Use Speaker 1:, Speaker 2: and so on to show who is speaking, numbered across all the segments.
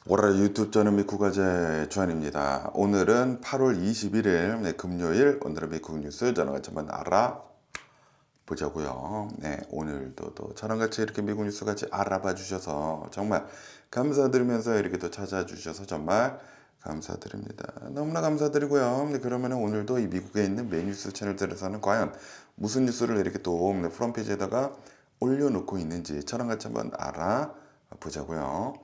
Speaker 1: 오라 유튜브 저는 미쿠가제 주한입니다. 오늘은 8월 21일 금요일, 오늘의 미국 뉴스 저녁같이 한번 알아보자고요. 네, 오늘도 또 저녁같이 이렇게 미국 뉴스 같이 알아봐 주셔서 정말 감사드리면서 이렇게 또 찾아주셔서 정말 감사드립니다. 너무나 감사드리고요. 네, 그러면 오늘도 이 미국에 있는 메인 뉴스 채널들에서는 과연 무슨 뉴스를 이렇게 또 프론페이지에다가 올려놓고 있는지 저녁같이 한번 알아보자고요.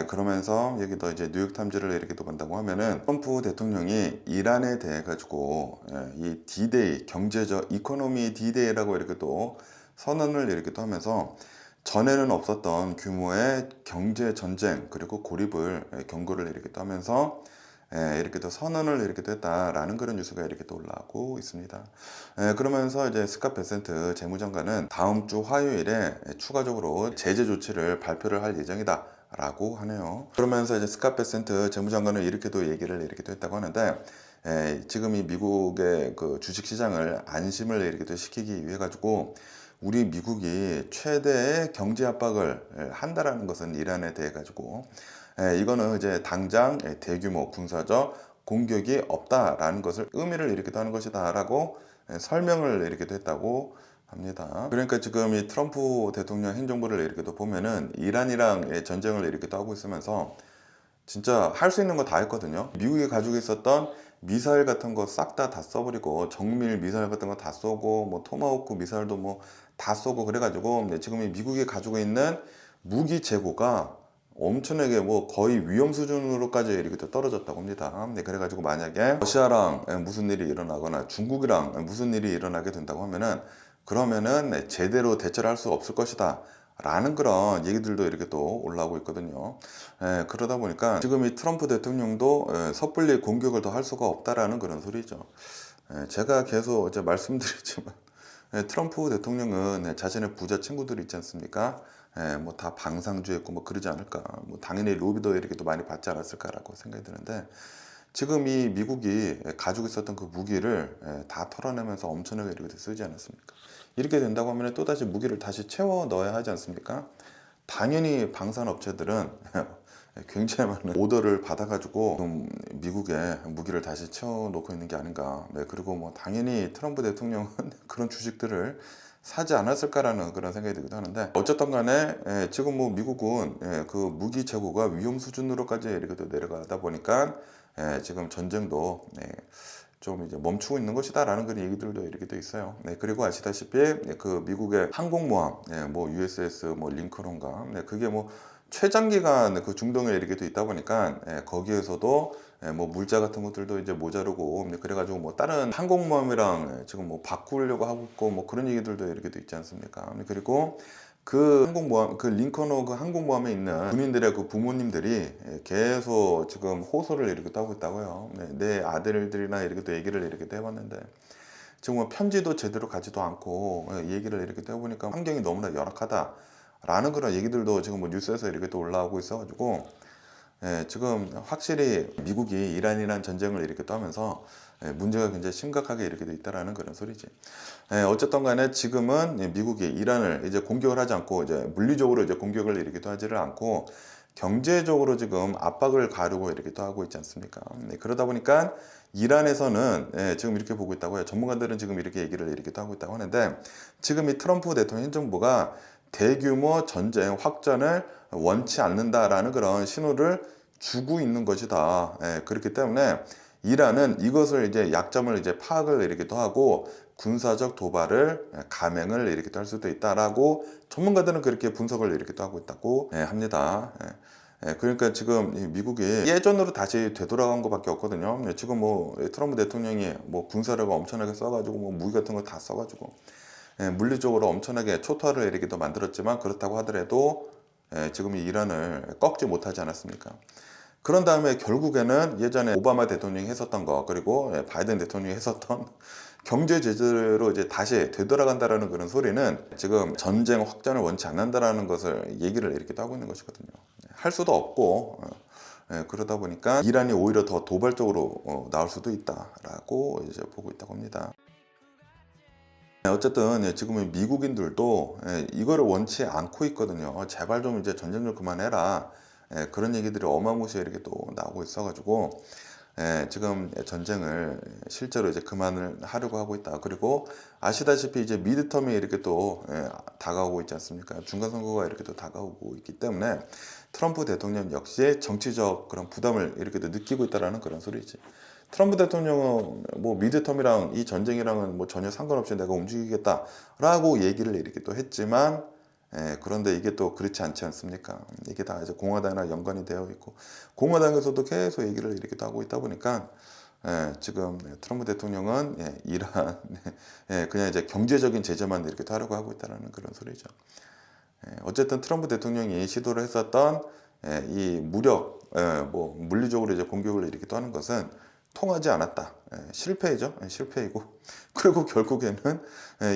Speaker 1: 그러면서 여기도 이제 뉴욕타임즈를 이렇게 또 본다고 하면은 트럼프 대통령이 이란에 대해 가지고 이 D-Day 경제적 이코노미 D-Day라고 이렇게 또 선언을 이렇게 또 하면서 전에는 없었던 규모의 경제 전쟁 그리고 고립을 경고를 이렇게 또 하면서 이렇게 또 선언을 이렇게 또 했다라는 그런 뉴스가 이렇게 또 올라오고 있습니다. 그러면서 이제 스캇 베센트 재무장관은 다음 주 화요일에 추가적으로 제재 조치를 발표를 할 예정이다. 라고 하네요. 그러면서 이제 스캇 베센트 재무장관은 이렇게도 얘기를 이렇게 또 했다고 하는데, 지금 이 미국의 그 주식시장을 안심을 이렇게 또 시키기 위해 가지고 우리 미국이 최대의 경제 압박을 한다라는 것은 이란에 대해 가지고 이거는 이제 당장 대규모 군사적 공격이 없다라는 것을 의미를 이렇게 또 하는 것이다라고 설명을 이렇게 또 했다고 합니다. 그러니까 지금 이 트럼프 대통령 행정부를 이렇게 또 보면은 이란이랑 전쟁을 이렇게 또 하고 있으면서 진짜 할 수 있는 거 다 했거든요. 미국이 가지고 있었던 미사일 같은 거 싹 다 써버리고 정밀 미사일 같은 거 다 쏘고 뭐 토마호크 미사일도 뭐 다 쏘고 그래가지고 지금 이 미국이 가지고 있는 무기 재고가 엄청나게 뭐 거의 위험 수준으로까지 이렇게 또 떨어졌다고 합니다. 네, 그래가지고 만약에 러시아랑 무슨 일이 일어나거나 중국이랑 무슨 일이 일어나게 된다고 그러면은 제대로 대처를 할 수 없을 것이다 라는 그런 얘기들도 이렇게 또 올라오고 있거든요. 그러다 보니까 지금 이 트럼프 대통령도 섣불리 공격을 더 할 수가 없다라는 그런 소리죠. 제가 계속 이제 말씀드리지만 트럼프 대통령은 자신의 부자 친구들이 있지 않습니까? 뭐 다 방상주의했고 뭐 그러지 않을까. 뭐 당연히 로비도 이렇게 또 많이 받지 않았을까라고 생각이 드는데, 지금 이 미국이 가지고 있었던 그 무기를 다 털어내면서 엄청나게 이렇게 쓰지 않았습니까? 이렇게 된다고 하면 또다시 무기를 다시 채워 넣어야 하지 않습니까? 당연히 방산 업체들은 굉장히 많은 오더를 받아가지고 지금 미국에 무기를 다시 채워 놓고 있는 게 아닌가. 네, 그리고 뭐 당연히 트럼프 대통령은 그런 주식들을 사지 않았을까라는 그런 생각이 들기도 하는데, 어쨌든 간에 지금 뭐 미국은 그 무기 재고가 위험 수준으로까지 이렇게 또 내려가다 보니까 지금 전쟁도 좀 이제 멈추고 있는 것이다라는 그런 얘기들도 이렇게 또 있어요. 그리고 아시다시피 그 미국의 항공모함, 뭐 USS 뭐 링컨호인가, 그게 뭐 최장기간 그 중동에 이렇게 또 있다 보니까 거기에서도 뭐 물자 같은 것들도 이제 모자르고 그래가지고 뭐 다른 항공모함이랑 지금 뭐 바꾸려고 하고 있고 뭐 그런 얘기들도 이렇게 또 있지 않습니까? 그리고 그 항공모함, 그 링컨호 그 항공모함에 있는 군인들의 그 부모님들이 계속 지금 호소를 이렇게 또 하고 있다고요. 내 아들들이나 이렇게 또 얘기를 이렇게 또 해봤는데, 지금 뭐 편지도 제대로 가지도 않고 얘기를 이렇게 또 해보니까 환경이 너무나 열악하다라는 그런 얘기들도 지금 뭐 뉴스에서 이렇게 또 올라오고 있어가지고 지금 확실히 미국이 이란이란 전쟁을 이렇게 또 하면서 문제가 굉장히 심각하게 이렇게 돼 있다라는 그런 소리지. 어쨌든 간에 지금은 미국이 이란을 이제 공격을 하지 않고 이제 물리적으로 이제 공격을 이렇게 또 하지를 않고 경제적으로 지금 압박을 가하려고 이렇게 또 하고 있지 않습니까? 그러다 보니까 이란에서는 지금 이렇게 보고 있다고요. 전문가들은 지금 이렇게 얘기를 이렇게 또 하고 있다고 하는데, 지금 이 트럼프 대통령 행정부가 대규모 전쟁 확전을 원치 않는다라는 그런 신호를 주고 있는 것이다. 그렇기 때문에 이란은 이것을 이제 약점을 이제 파악을 이렇게 또 하고 군사적 도발을 감행을 이렇게 또 할 수도 있다라고 전문가들은 그렇게 분석을 이렇게 또 하고 있다고 합니다. 그러니까 지금 미국이 예전으로 다시 되돌아간 것밖에 없거든요. 지금 뭐 트럼프 대통령이 뭐 군사력을 엄청나게 써가지고 뭐 무기 같은 거 다 써가지고 물리적으로 엄청나게 초토화를 이렇게 또 만들었지만, 그렇다고 하더라도 지금 이 이란을 꺾지 못하지 않았습니까? 그런 다음에 결국에는 예전에 오바마 대통령이 했었던 거, 그리고 바이든 대통령이 했었던 경제 제재로 이제 다시 되돌아간다라는 그런 소리는 지금 전쟁 확전을 원치 않는다라는 것을 얘기를 이렇게 또 하고 있는 것이거든요. 할 수도 없고 그러다 보니까 이란이 오히려 더 도발적으로 나올 수도 있다라고 이제 보고 있다고 합니다. 어쨌든 지금은 미국인들도 이거를 원치 않고 있거든요. 제발 좀 이제 전쟁 좀 그만해라. 그런 얘기들이 어마무시하게 이렇게 또 나오고 있어가지고 지금 전쟁을 실제로 이제 그만을 하려고 하고 있다. 그리고 아시다시피 이제 미드텀이 이렇게 또 다가오고 있지 않습니까? 중간 선거가 이렇게 또 다가오고 있기 때문에 트럼프 대통령 역시 정치적 그런 부담을 이렇게 또 느끼고 있다라는 그런 소리지. 트럼프 대통령은 뭐 미드텀이랑 이 전쟁이랑은 뭐 전혀 상관없이 내가 움직이겠다라고 얘기를 이렇게 또 했지만 그런데 이게 또 그렇지 않지 않습니까? 이게 다 이제 공화당이랑 연관이 되어 있고 공화당에서도 계속 얘기를 이렇게 또 하고 있다 보니까 지금 트럼프 대통령은 이란 그냥 이제 경제적인 제재만 이렇게 또 하려고 하고 있다는 그런 소리죠. 어쨌든 트럼프 대통령이 시도를 했었던 이 무력, 뭐 물리적으로 이제 공격을 이렇게 또 하는 것은 통하지 않았다. 실패이죠. 실패이고 그리고 결국에는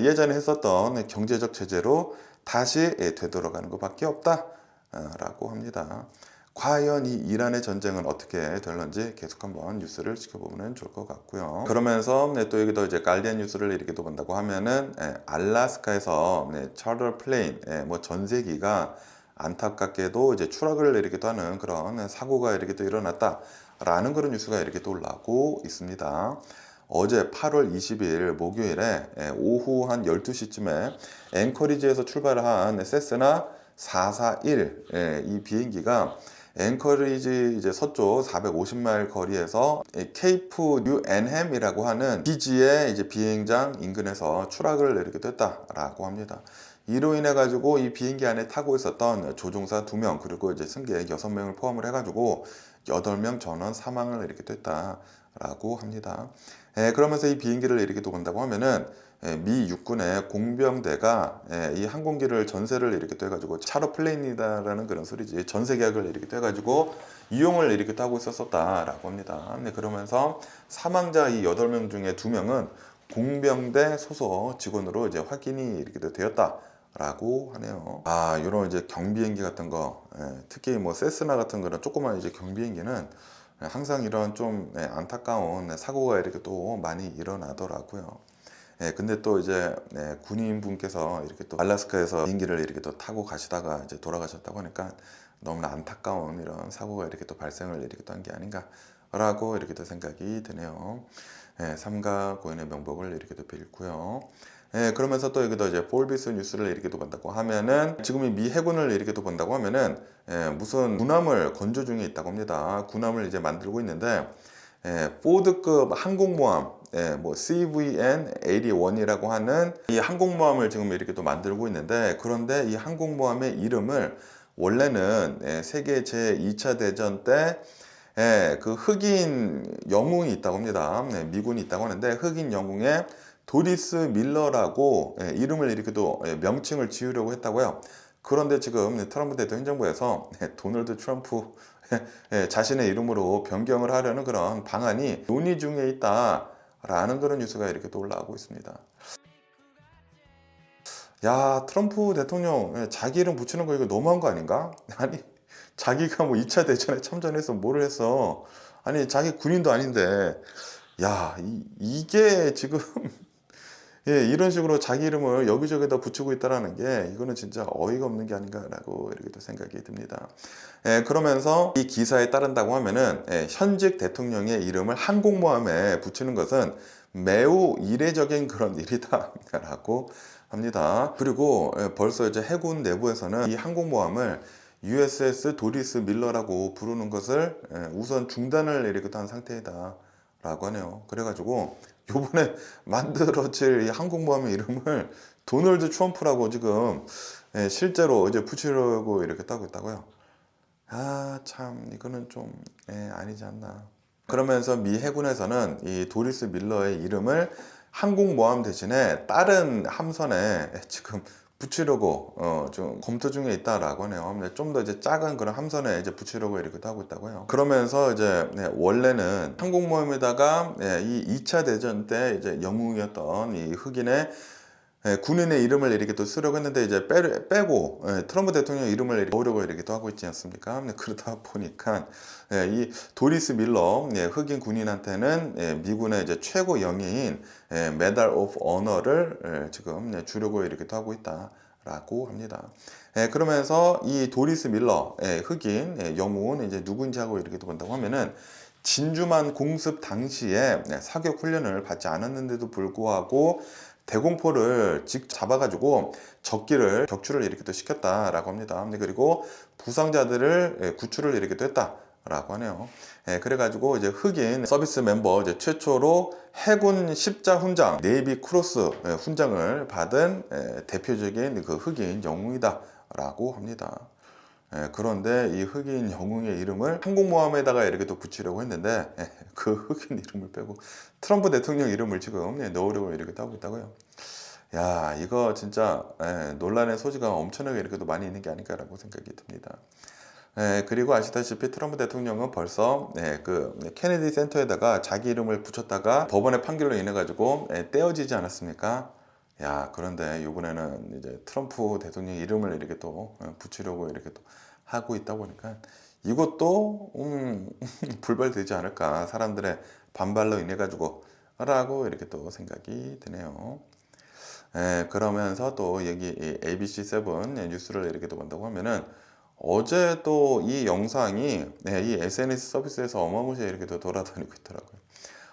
Speaker 1: 예전에 했었던 경제적 제재로 다시 되돌아가는 것밖에 없다라고 합니다. 과연 이 이란의 전쟁은 어떻게 될런지 계속 한번 뉴스를 지켜보면 좋을 것 같고요. 그러면서 또 여기도 이제 가디언 뉴스를 이렇게 또 본다고 하면은 알래스카에서 차르터 플레인 뭐 전세기가 안타깝게도 이제 추락을 이렇게 또 하는 그런 사고가 이렇게 또 일어났다라는 그런 뉴스가 이렇게 또 올라오고 있습니다. 어제 8월 20일 목요일에 오후 한 12시쯤에 앵커리지에서 출발한 세스나 441 이 비행기가 앵커리지 이제 서쪽 450마일 거리에서 케이프 뉴 앤햄이라고 하는 기지의 이제 비행장 인근에서 추락을 이렇게 됐다라고 합니다. 이로 인해 가지고 이 비행기 안에 타고 있었던 조종사 2명 그리고 이제 승객 6명을 포함을 해 가지고 8명 전원 사망을 이렇게 됐다라고 합니다. 그러면서 이 비행기를 이렇게 또 본다고 하면은 미 육군의 공병대가 이 항공기를 전세를 이렇게 또 해가지고 차로 플레인이다라는 그런 소리지 전세 계약을 이렇게 또 해가지고 이용을 이렇게 또 하고 있었다라고 합니다. 그러면서 사망자 이 8명 중에 2명은 공병대 소속 직원으로 이제 확인이 이렇게 또 되었다라고 하네요. 이런 이제 경비행기 같은 거, 특히 뭐 세스나 같은 그런 조그만 이제 경비행기는 항상 이런 좀 안타까운 사고가 이렇게 또 많이 일어나더라고요. 근데 또 이제 군인분께서 이렇게 또 알래스카에서 비행기를 이렇게 또 타고 가시다가 이제 돌아가셨다고 하니까 너무나 안타까운 이런 사고가 이렇게 또 발생을 이렇게 또 한 게 아닌가라고 이렇게 또 생각이 드네요. 삼가 고인의 명복을 이렇게 또 빌고요. 그러면서 또 여기도 이제 폴비스 뉴스를 이렇게 또 본다고 하면은 지금 이 미 해군을 이렇게 또 본다고 하면은 무슨 군함을 건조 중에 있다고 합니다. 군함을 이제 만들고 있는데 포드급 항공모함 뭐 CVN-81이라고 하는 이 항공모함을 지금 이렇게 또 만들고 있는데 그런데 이 항공모함의 이름을 원래는 세계 제2차 대전 때 그 흑인 영웅이 있다고 합니다. 미군이 있다고 하는데 흑인 영웅의 도리스 밀러라고 이름을 이렇게 또 명칭을 지으려고 했다고요. 그런데 지금 트럼프 대통령 행정부에서 도널드 트럼프 자신의 이름으로 변경을 하려는 그런 방안이 논의 중에 있다라는 그런 뉴스가 이렇게 또 올라오고 있습니다. 야, 트럼프 대통령 자기 이름 붙이는 거 이거 너무한 거 아닌가? 아니, 자기가 뭐 2차 대전에 참전해서 뭐를 했어? 아니, 자기 군인도 아닌데, 야, 이게 지금 이런 식으로 자기 이름을 여기저기다 붙이고 있다라는 게 이거는 진짜 어이가 없는 게 아닌가라고 이렇게 또 생각이 듭니다. 그러면서 이 기사에 따른다고 하면은 현직 대통령의 이름을 항공모함에 붙이는 것은 매우 이례적인 그런 일이다라고 합니다. 그리고 벌써 이제 해군 내부에서는 이 항공모함을 USS 도리스 밀러라고 부르는 것을 우선 중단을 이렇게 한 상태이다라고 하네요. 그래가지고 요번에 만들어질 이 항공모함의 이름을 도널드 트럼프라고 지금 실제로 이제 붙이려고 이렇게 따고 있다고요. 참 이거는 좀 아니지 않나. 그러면서 미 해군에서는 이 도리스 밀러의 이름을 항공모함 대신에 다른 함선에 지금 붙이려고 좀 검토 중에 있다라고 하네요. 좀 더 이제 작은 그런 함선에 이제 붙이려고 이렇게 하고 있다고요. 그러면서 이제 원래는 항공모함에다가 이 2차 대전 때 이제 영웅이었던 이 흑인의 군인의 이름을 이렇게 또 쓰려고 했는데 이제 빼고 트럼프 대통령 이름을 이렇게 넣으려고 이렇게 또 하고 있지 않습니까? 그러다 보니까 이 도리스 밀러 흑인 군인한테는 미군의 이제 최고 영예인 메달 오브 어너를 지금 주려고 이렇게 또 하고 있다라고 합니다. 그러면서 이 도리스 밀러 흑인 영웅은 이제 누군지 하고 이렇게 또 본다고 하면은 진주만 공습 당시에 사격 훈련을 받지 않았는데도 불구하고 대공포를 직 잡아가지고 적기를 격추를 이렇게 또 시켰다라고 합니다. 그리고 부상자들을 구출을 이렇게 또 했다라고 하네요. 그래가지고 이제 흑인 서비스 멤버 이제 최초로 해군 십자 훈장, 네이비 크로스 훈장을 받은 대표적인 그 흑인 영웅이다라고 합니다. 그런데 이 흑인 영웅의 이름을 항공모함에다가 이렇게 또 붙이려고 했는데 그 흑인 이름을 빼고 트럼프 대통령 이름을 지금 넣으려고 이렇게 하고 있다고요. 야, 이거 진짜 논란의 소지가 엄청나게 이렇게 또 많이 있는 게 아닐까라고 생각이 듭니다. 그리고 아시다시피 트럼프 대통령은 벌써 그 케네디 센터에다가 자기 이름을 붙였다가 법원의 판결로 인해 가지고 떼어지지 않았습니까? 야, 그런데 이번에는 이제 트럼프 대통령 이름을 이렇게 또 붙이려고 이렇게 또 하고 있다 보니까 이것도 불발되지 않을까, 사람들의 반발로 인해 가지고 라고 이렇게 또 생각이 드네요. 그러면서 또 여기 ABC7 뉴스를 이렇게 또 본다고 하면은 어제 또 이 영상이 이 SNS 서비스에서 어마무시하게 이렇게 또 돌아다니고 있더라고요.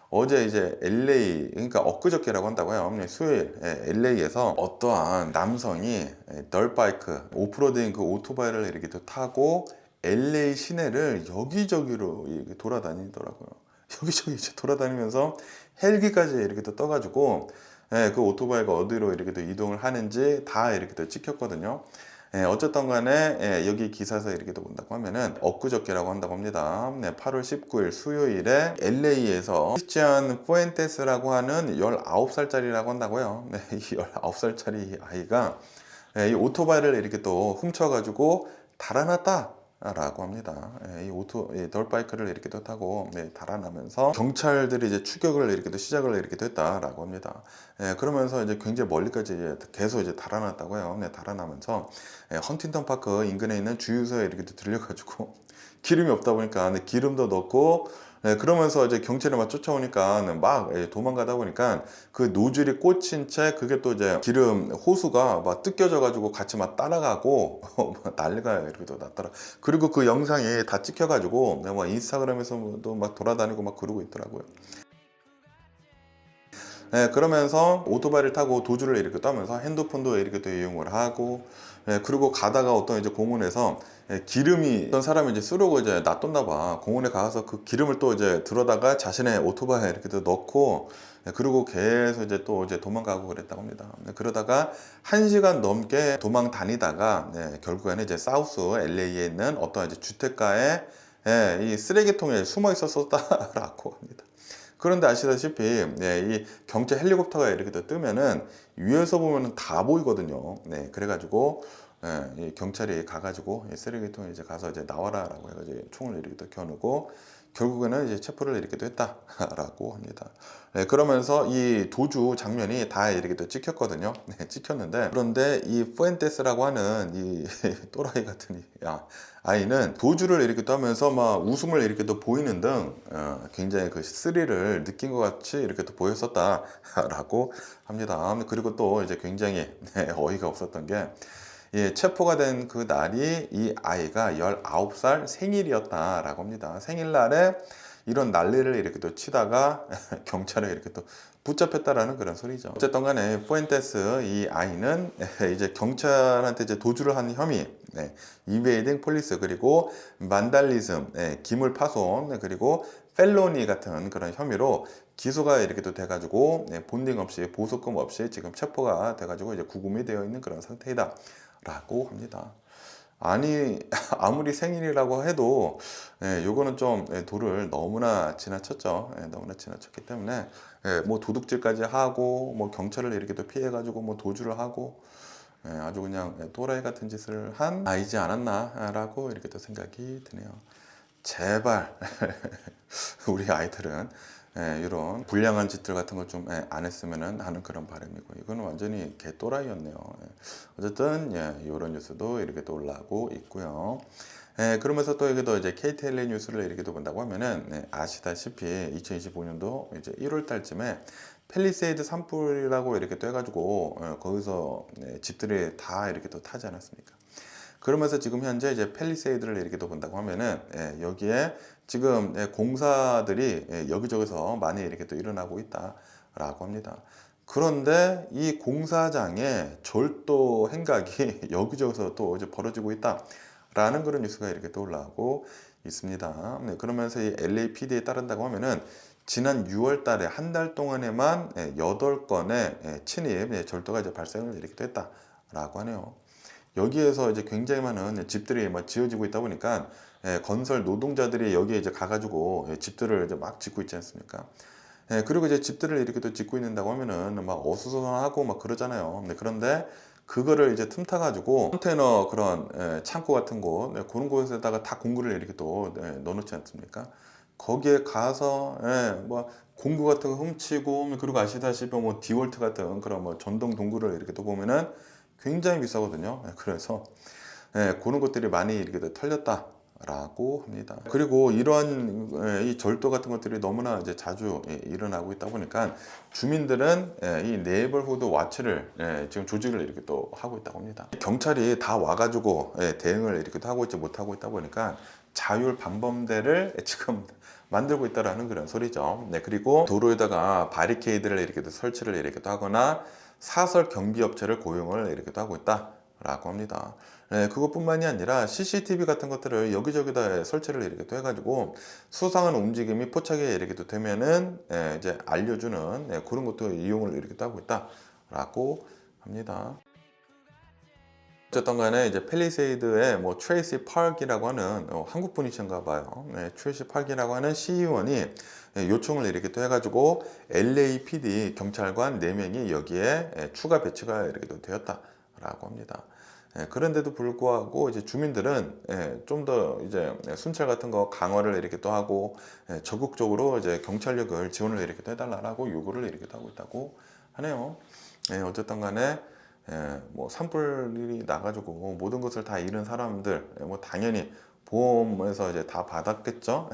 Speaker 1: 어제 이제 LA, 그러니까 엊그저께라고 한다고요. 수요일 LA에서 어떠한 남성이 널바이크, 오프로드인 그 오토바이를 이렇게 또 타고 LA 시내를 여기저기로 이렇게 돌아다니더라고요. 여기저기 이제 돌아다니면서 헬기까지 이렇게 또 떠가지고 그 오토바이가 어디로 이렇게 또 이동을 하는지 다 이렇게 또 찍혔거든요. 어쨌든 간에 여기 기사에서 이렇게 또 본다고 하면은 엊그저께라고 한다고 합니다. 8월 19일 수요일에 LA에서 크리스티안 푸엔테스라고 하는 19살짜리라고 한다고요. 이 19살짜리 아이가 이 오토바이를 이렇게 또 훔쳐가지고 달아났다 라고 합니다. 이 덜바이크를 이렇게 또 타고 달아나면서 경찰들이 이제 추격을 이렇게 또 시작을 이렇게 됐다라고 합니다. 그러면서 이제 굉장히 멀리까지 이제 계속 이제 달아났다고요. 달아나면서 헌팅턴 파크 인근에 있는 주유소에 이렇게 또 들려가지고 기름이 없다 보니까 기름도 넣고 그러면서 이제 경찰이 막 쫓아오니까 막 도망가다 보니까 그 노즐이 꽂힌 채 그게 또 이제 기름 호수가 막 뜯겨져 가지고 같이 막 따라가고 막 난리가 이렇게 또 났더라. 그리고 그 영상이 다 찍혀 가지고 막 인스타그램에서도 막 돌아다니고 막 그러고 있더라고요. 그러면서 오토바이를 타고 도주를 이렇게 떠면서 핸드폰도 이렇게 또 이용을 하고 그리고 가다가 어떤 이제 공원에서 기름이 어떤 사람이 이제 쓰려고 이제 놔뒀나 봐. 공원에 가서 그 기름을 또 이제 들어다가 자신의 오토바이에 이렇게 또 넣고 그리고 계속 이제 또 이제 도망가고 그랬다고 합니다. 그러다가 1시간 넘게 도망 다니다가 결국에는 이제 사우스 LA에 있는 어떤 이제 주택가에 이 쓰레기통에 숨어 있었다라고 합니다. 그런데 아시다시피 이 경찰 헬리콥터가 이렇게 또 뜨면은 위에서 보면은 다 보이거든요. 그래가지고 이 경찰이 가가지고 이 쓰레기통에 이제 가서 이제 나와라라고 해가지고 총을 이렇게 또 겨누고 결국에는 이제 체포를 이렇게 또 했다라고 합니다. 그러면서 이 도주 장면이 다 이렇게 또 찍혔거든요. 찍혔는데 그런데 이 푸엔테스라고 하는 이 또라이 같은 아이는 도주를 이렇게 또 하면서 막 웃음을 이렇게 또 보이는 등 굉장히 그 스릴을 느낀 것 같이 이렇게 또 보였었다라고 합니다. 그리고 또 이제 굉장히 어이가 없었던 게 체포가 된 그 날이 이 아이가 19살 생일이었다라고 합니다. 생일날에 이런 난리를 이렇게 또 치다가 경찰에 이렇게 또 붙잡혔다라는 그런 소리죠. 어쨌든 간에 푸엔테스 이 아이는 이제 경찰한테 이제 도주를 한 혐의, 이베이딩 폴리스, 그리고 만달리즘, 기물 파손, 그리고 펠로니 같은 그런 혐의로 기소가 이렇게 또 돼가지고 본딩 없이 보석금 없이 지금 체포가 돼가지고 이제 구금이 되어 있는 그런 상태이다 라고 합니다. 아니 아무리 생일이라고 해도 요거는 좀 도를 너무나 지나쳤죠. 너무나 지나쳤기 때문에 뭐 도둑질까지 하고 뭐 경찰을 이렇게 또 피해 가지고 뭐 도주를 하고 아주 그냥 또라이 같은 짓을 한 아이지 않았나 라고 이렇게 또 생각이 드네요. 제발 우리 아이들은 이런 불량한 짓들 같은 걸 좀 안 했으면 하는 그런 바람이고, 이거는 완전히 개또라이였네요. 어쨌든 이런 뉴스도 이렇게 또 올라오고 있고요. 그러면서 또 여기도 이제 KTLA 뉴스를 이렇게 또 본다고 하면은, 아시다시피 2025년도 이제 1월 달쯤에 팰리세이드 산불이라고 이렇게 또 해가지고 거기서 집들이 다 이렇게 또 타지 않았습니까? 그러면서 지금 현재 이제 팰리세이드를 이렇게 또 본다고 하면은, 여기에 지금 공사들이 여기저기서 많이 이렇게 또 일어나고 있다라고 합니다. 그런데 이 공사장에 절도 행각이 여기저기서 또 이제 벌어지고 있다라는 그런 뉴스가 이렇게 또 올라오고 있습니다. 그러면서 이 LAPD에 따른다고 하면은, 지난 6월 달에 한 달 동안에만 8건의 침입 절도가 이제 발생을 이렇게 됐다라고 하네요. 여기에서 이제 굉장히 많은 집들이 막 지어지고 있다 보니까 건설 노동자들이 여기에 이제 가가지고 집들을 이제 막 짓고 있지 않습니까? 그리고 이제 집들을 이렇게 또 짓고 있는다고 하면은 막 어수선하고 막 그러잖아요. 그런데 그거를 이제 틈타가지고 컨테이너 그런 창고 같은 곳, 그런 곳에다가 다 공구를 이렇게 또 넣어놓지 않습니까? 거기에 가서 뭐 공구 같은 거 훔치고, 그리고 아시다시피 뭐 디월트 같은 그런 뭐 전동 동구를 이렇게 또 보면은 굉장히 비싸거든요. 그래서 그런 것들이 많이 이렇게 털렸다라고 합니다. 그리고 이런 이 절도 같은 것들이 너무나 이제 자주 일어나고 있다 보니까 주민들은 이 네이버후드 와치를 지금 조직을 이렇게 또 하고 있다고 합니다. 경찰이 다 와가지고 대응을 이렇게 하고 있지 못하고 있다 보니까 자율 방범대를 지금 만들고 있다라는 그런 소리죠. 그리고 도로에다가 바리케이드를 이렇게 설치를 이렇게 하거나 사설 경비 업체를 고용을 이렇게 하고 있다라고 합니다. 그것뿐만이 아니라 CCTV 같은 것들을 여기저기다 설치를 이렇게 또 해가지고 수상한 움직임이 포착이 이렇게 또 되면은 이제 알려주는 그런 것도 이용을 이렇게 또 하고 있다라고 합니다. 어쨌든 간에 이제 팰리세이드의 뭐 트레이시 파크이라고 하는 한국 분이신가 봐요. 트레이시 파크이라고 하는 시의원이 요청을 이렇게 또 해가지고 LAPD 경찰관 4명이 여기에 추가 배치가 이렇게 또 되었다라고 합니다. 그런데도 불구하고 이제 주민들은 좀 더 이제 순찰 같은 거 강화를 이렇게 또 하고 적극적으로 이제 경찰력을 지원을 이렇게 또 해달라고 요구를 이렇게 또 하고 있다고 하네요. 어쨌든 간에 뭐 산불이 나가지고 모든 것을 다 잃은 사람들, 뭐 당연히 보험에서 이제 다 받았겠죠.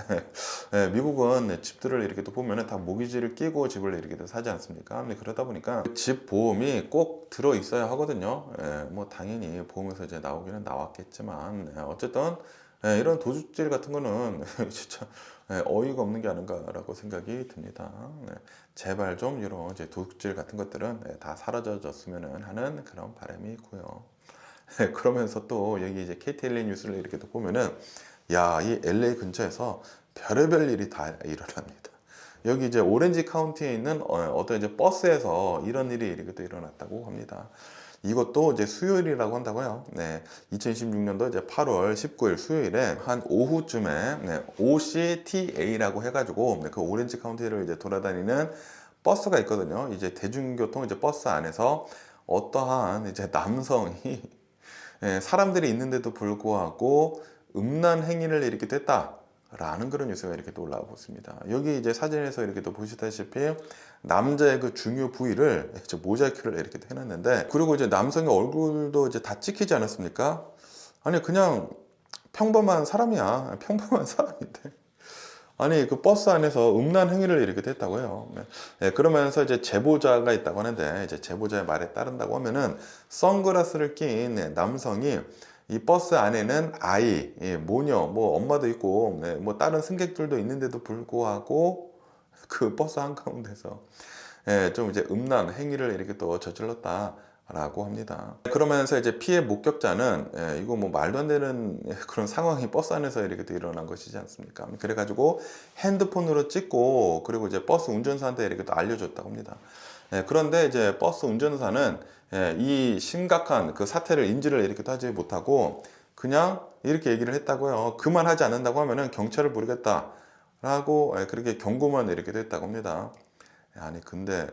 Speaker 1: 미국은 집들을 이렇게 또 보면은 다 모기지를 끼고 집을 이렇게 또 사지 않습니까? 그러다 보니까 집 보험이 꼭 들어 있어야 하거든요. 뭐 당연히 보험에서 이제 나오기는 나왔겠지만, 어쨌든 이런 도둑질 같은 거는 진짜 어이가 없는 게 아닌가라고 생각이 듭니다. 제발 좀 이런 이제 도둑질 같은 것들은 다 사라져졌으면 하는 그런 바람이 있고요. 그러면서 또 여기 이제 KTLA 뉴스를 이렇게 또 보면은, 야, 이 LA 근처에서 별의별 일이 다 일어납니다. 여기 이제 오렌지 카운티에 있는 어떤 이제 버스에서 이런 일이 이렇게 또 일어났다고 합니다. 이것도 이제 수요일이라고 한다고요. 2016년도 이제 8월 19일 수요일에 한 오후쯤에 OCTA라고 해가지고 그 오렌지 카운티를 이제 돌아다니는 버스가 있거든요. 이제 대중교통 이제 버스 안에서 어떠한 이제 남성이 사람들이 있는데도 불구하고 음란 행위를 이렇게 됐다라는 그런 뉴스가 이렇게 또 올라오고 있습니다. 여기 이제 사진에서 이렇게 또 보시다시피 남자의 그 중요 부위를 모자이크를 이렇게 해놨는데, 그리고 이제 남성의 얼굴도 이제 다 찍히지 않았습니까? 아니 그냥 평범한 사람이야. 평범한 사람인데. 아니 그 버스 안에서 음란 행위를 이렇게 했다고요. 그러면서 이제 제보자가 있다고 하는데, 이제 제보자의 말에 따른다고 하면은 선글라스를 낀 남성이 이 버스 안에는 아이, 모녀, 뭐 엄마도 있고 뭐 다른 승객들도 있는데도 불구하고 그 버스 한가운데서 좀 이제 음란 행위를 이렇게 또 저질렀다라고 합니다. 그러면서 이제 피해 목격자는 이거 뭐 말도 안 되는 그런 상황이 버스 안에서 이렇게 또 일어난 것이지 않습니까? 그래가지고 핸드폰으로 찍고, 그리고 이제 버스 운전사한테 이렇게 또 알려줬다고 합니다. 그런데 이제 버스 운전사는 이 심각한 그 사태를 인지를 이렇게 하지 못하고 그냥 이렇게 얘기를 했다고요. 그만하지 않는다고 하면은 경찰을 부르겠다라고 그렇게 경고만 이렇게 됐다고 합니다. 아니 근데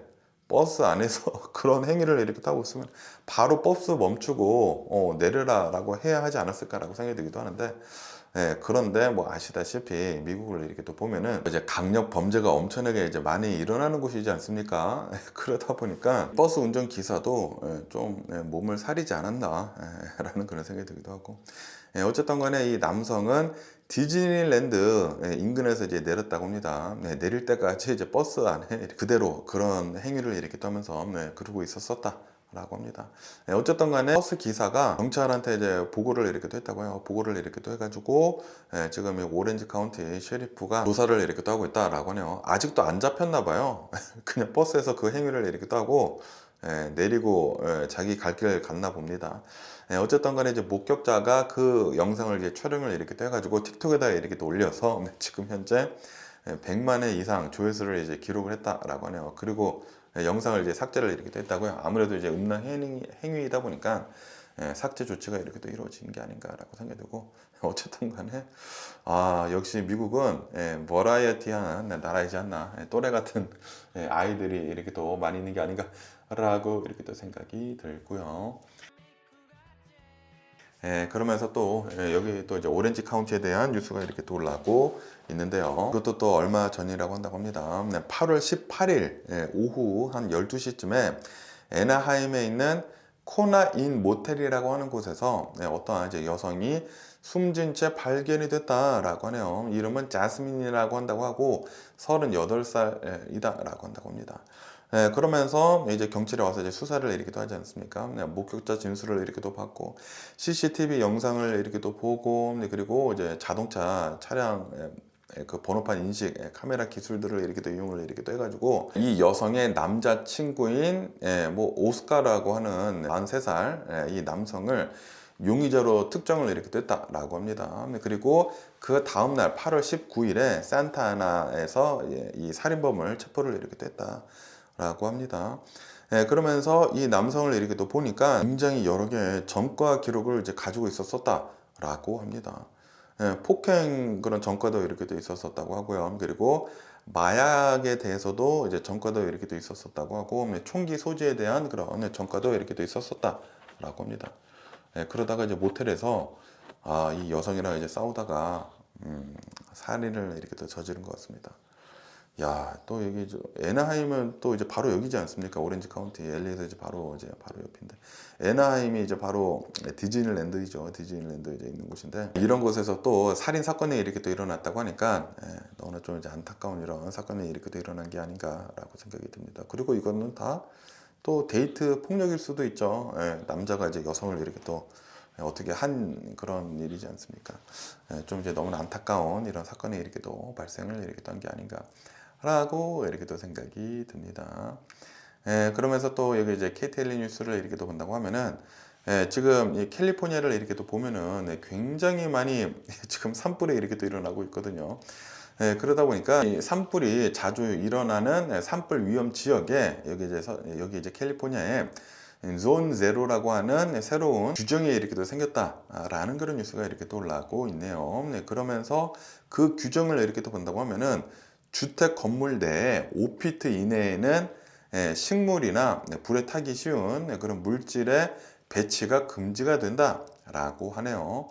Speaker 1: 버스 안에서 그런 행위를 이렇게 하고 있으면 바로 버스 멈추고 내려라 라고 해야 하지 않았을까라고 생각이 들기도 하는데, 그런데 뭐 아시다시피 미국을 이렇게 또 보면은 이제 강력 범죄가 엄청나게 이제 많이 일어나는 곳이지 않습니까? 그러다 보니까 버스 운전 기사도 좀 몸을 사리지 않았나 라는 그런 생각이 들기도 하고. 어쨌든 간에 이 남성은 디즈니랜드 인근에서 이제 내렸다고 합니다. 내릴 때까지 이제 버스 안에 그대로 그런 행위를 이렇게 떠면서 그러고 있었었다. 라고 합니다. 어쨌든 간에 버스 기사가 경찰한테 이제 보고를 이렇게 또 했다고 해요. 보고를 이렇게 또 해가지고 지금 이 오렌지 카운티 셰리프가 조사를 이렇게 또 하고 있다라고 하네요. 아직도 안 잡혔나 봐요. 그냥 버스에서 그 행위를 이렇게 또 하고 내리고 자기 갈 길 갔나 봅니다. 어쨌든 간에 이제 목격자가 그 영상을 이제 촬영을 이렇게 또 해가지고 틱톡에다 이렇게 또 올려서 지금 현재 100만 회 이상 조회수를 이제 기록을 했다라고 하네요. 그리고 영상을 이제 삭제를 이렇게 또 했다고요. 아무래도 이제 음란 행위이다 보니까 삭제 조치가 이렇게 또 이루어진 게 아닌가라고 생각이 들고. 어쨌든 간에 역시 미국은 버라이어티한 나라이지 않나, 또래 같은 아이들이 이렇게 또 많이 있는 게 아닌가라고 이렇게 또 생각이 들고요. 그러면서 또 여기 또 이제 오렌지 카운티에 대한 뉴스가 이렇게 또 올라오고 있는데요. 그것도 또 얼마 전이라고 한다고 합니다. 8월 18일 오후 한 12시쯤에 애나하임에 있는 코나인 모텔이라고 하는 곳에서 어떠한 이제 여성이 숨진 채 발견이 됐다라고 하네요. 이름은 자스민이라고 한다고 하고 38살이다라고 한다고 합니다. 그러면서 이제 경찰이 와서 이제 수사를 이렇게 또 하지 않습니까? 목격자 진술을 이렇게 또 받고 CCTV 영상을 이렇게 또 보고 그리고 이제 자동차 차량 그 번호판 인식 카메라 기술들을 이렇게 또 이용을 이렇게 또 해가지고 이 여성의 남자친구인 뭐 오스카라고 하는 43살 이 남성을 용의자로 특정을 이렇게 됐다라고 합니다. 그리고 그 다음날 8월 19일에 산타아나에서 이 살인범을 체포를 이렇게 됐다라고 합니다. 그러면서 이 남성을 이렇게 또 보니까 굉장히 여러 개의 전과 기록을 이제 가지고 있었다라고 합니다. 폭행 그런 전과도 이렇게 또 있었었다고 하고요. 그리고 마약에 대해서도 이제 전과도 이렇게 또 있었었다고 하고 총기 소지에 대한 그런 전과도 이렇게 또 있었었다라고 합니다. 그러다가 이제 모텔에서 이 여성이랑 이제 싸우다가 살인을 이렇게 또 저지른 것 같습니다. 야, 또 여기 애나하임은 또 이제 바로 여기지 않습니까? 오렌지 카운티 LA에서 이제 바로 옆인데 애나하임이 이제 바로 디즈니랜드이죠. 디즈니랜드 이제 있는 곳인데 이런 곳에서 또 살인 사건이 이렇게 또 일어났다고 하니까 너무나 좀 이제 안타까운 이런 사건이 이렇게 또 일어난 게 아닌가라고 생각이 듭니다. 그리고 이거는 다 또 데이트 폭력일 수도 있죠. 남자가 이제 여성을 이렇게 또 어떻게 한 그런 일이지 않습니까? 좀 이제 너무나 안타까운 이런 사건이 이렇게 또 발생을 이렇게 또 한 게 아닌가라고 이렇게 또 생각이 듭니다. 그러면서 또 여기 이제 KTLA 뉴스를 이렇게 또 본다고 하면은 지금 이 캘리포니아를 이렇게 또 보면은 굉장히 많이 지금 산불이 이렇게 또 일어나고 있거든요. 그러다 보니까 이 산불이 자주 일어나는 산불 위험 지역에 여기 이제 캘리포니아에 존 제로라고 하는 새로운 규정이 이렇게 또 생겼다라는 그런 뉴스가 이렇게 또 올라오고 있네요. 그러면서 그 규정을 이렇게 또 본다고 하면은 주택 건물 내에 5피트 이내에는 식물이나 불에 타기 쉬운 그런 물질의 배치가 금지가 된다라고 하네요.